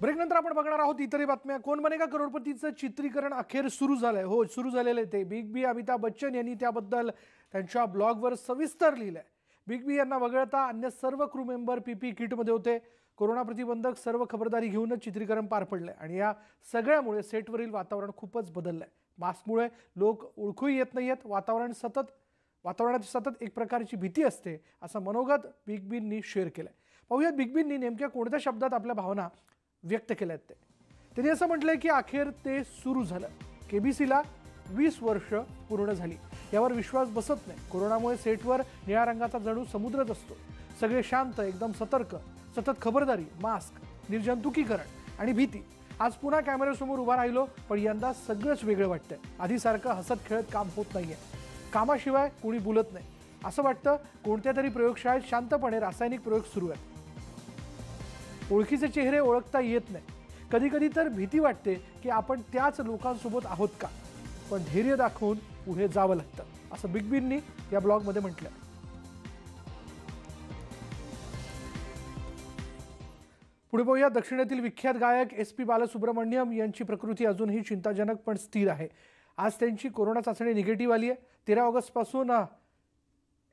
Break नंतर आपण बघणार आहोत इतरही बातम्या। कोण बनेगा करोडपतीचं चित्रीकरण अखेर सुरू झालंय। हो, सुरू झालेले ते बिग बी अमिताभ बच्चन यांनी त्याबद्दल त्यांच्या ब्लॉगवर सविस्तर लिहिलंय। बिग बी यांना वगळता अन्य सर्व क्रू मेंबर पीपी किटमध्ये होते। कोरोना प्रतिबंधक सर्व खबरदारी घेऊनच चित्रीकरण पार पडले आणि या सगळ्यामुळे सेटवरील वातावरण खूपच बदललंय। मास्कमुळे लोक ओळखूही येत नाहीयेत। वातावरणात सतत एक प्रकारची भीती असते असं मनोगत बिग बींनी शेअर केलंय। पाहूयात बिग बींनी नेमक्या कोणत्या शब्दात आपल्या भावना व्यक्त केल्यात ते। त्यांनी असं म्हटलंय की अखेर ते सुरू झालं। केबीसीला 20 वर्ष पूर्ण झाली, यावर विश्वास बसत नाही। कोरोनामुळे सेटवर निळ्या रंगाचा जणू समुद्रच असतो। सगळे शांत, एकदम सतर्क, सतत खबरदारी, मास्क, निर्जंतुकीकरण आणि भीती। आज पुन्हा कॅमेऱ्यासमोर उभा राहिलो, पण यंदा सगळंच वेगळं वाटतंय। आधीसारखं हसत खेळत काम होत नाहीये। कामाशिवाय कोणी बोलत नाही। असं वाटतं कोणत्या तरी प्रयोगशाळेत शांतपणे रासायनिक प्रयोग सुरू आहेत। ओळखीचे चेहरे ओळखता येत नाही। कधी कधी तर भीती वाटते की आपण त्याच लोकांसोबत आहोत का, पण धैर्य दाखवून पुढे जावं लागतं असं बिग बींनी या ब्लॉगमध्ये म्हटलंय। पुढे पाहूया, दक्षिणेतील विख्यात गायक SP बालसुब्रमण्यम यांची प्रकृती अजूनही चिंताजनक पण स्थिर आहे। आज त्यांची कोरोना चाचणी निगेटिव्ह आली आहे। 13 ऑगस्टपासून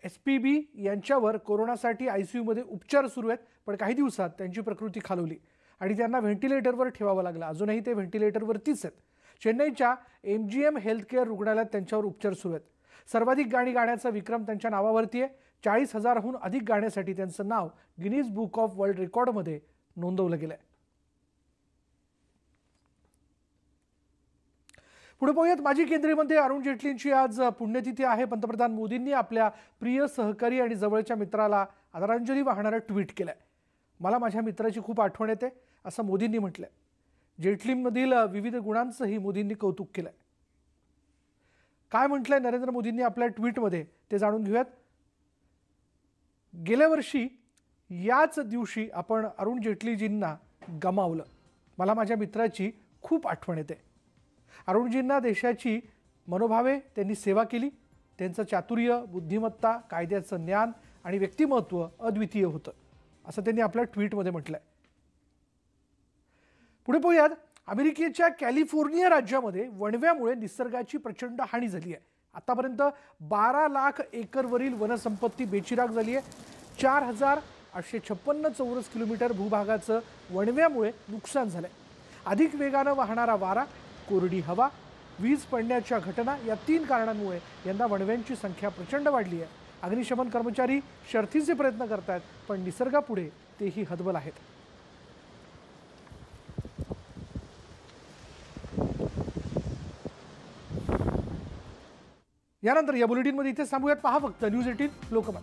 SPB यांच्यावर कोरोनासाठी ICU मध्ये उपचार सुरू आहेत, पण काही दिवसात त्यांची प्रकृती खालवली आणि त्यांना व्हेंटिलेटरवर ठेवावं लागलं। अजूनही ते व्हेंटिलेटरवरतीच आहेत। चेन्नईच्या MGM हेल्थकेअर रुग्णालयात त्यांच्यावर उपचार सुरू आहेत। सर्वाधिक गाणी गाण्याचा विक्रम त्यांच्या नावावरती आहे। 40,000हून अधिक गाण्यासाठी त्यांचं नाव गिनीज बुक ऑफ वर्ल्ड रेकॉर्डमध्ये नोंदवलं गेलंय। पुढे पाहूयात, माजी केंद्रीय मंत्री अरुण जेटलींची आज पुण्यतिथी आहे। पंतप्रधान मोदींनी आपल्या प्रिय सहकारी आणि जवळच्या मित्राला आदरांजली वाहणारं ट्विट केलंय। मला माझ्या मित्राची खूप आठवण येते असं मोदींनी म्हटलंय। जेटलींमधील विविध गुणांचंही मोदींनी कौतुक केलंय। काय म्हटलंय नरेंद्र मोदींनी आपल्या ट्विटमध्ये ते जाणून घेऊयात। गेल्या वर्षी याच दिवशी आपण अरुण जेटलीजींना गमावलं। मला माझ्या मित्राची खूप आठवण येते। अरुणजींना देशाची मनोभावे त्यांनी सेवा केली। त्यांचं चातुर्य, बुद्धिमत्ता, कायद्याचं ज्ञान आणि व्यक्तिमत्व अद्वितीय होतं असं त्यांनी आपल्या ट्विटमध्ये म्हटलंय। पुढे पाहूयात, अमेरिकेच्या कॅलिफोर्निया राज्यामध्ये वणव्यामुळे निसर्गाची प्रचंड हानी झाली आहे। आतापर्यंत 12 लाख एकरवरील वनसंपत्ती बेचिराख झाली आहे। 4,856 चौरस किलोमीटर भूभागाचं वणव्यामुळे नुकसान झालंय। अधिक वेगानं वाहणारा वारा, कोरडी हवा, वीज पडण्याच्या घटना या 3 कारणांमुळे यंदा वणव्यांची संख्या प्रचंड वाढली आहे। अग्निशमन कर्मचारी शर्थीचे प्रयत्न करतात, पण निसर्गापुढे तेही हतबल आहेत। यानंतर या बुलेटिनमध्ये इथे थांबूयात। पहा फक्त न्यूज 18 लोकमत।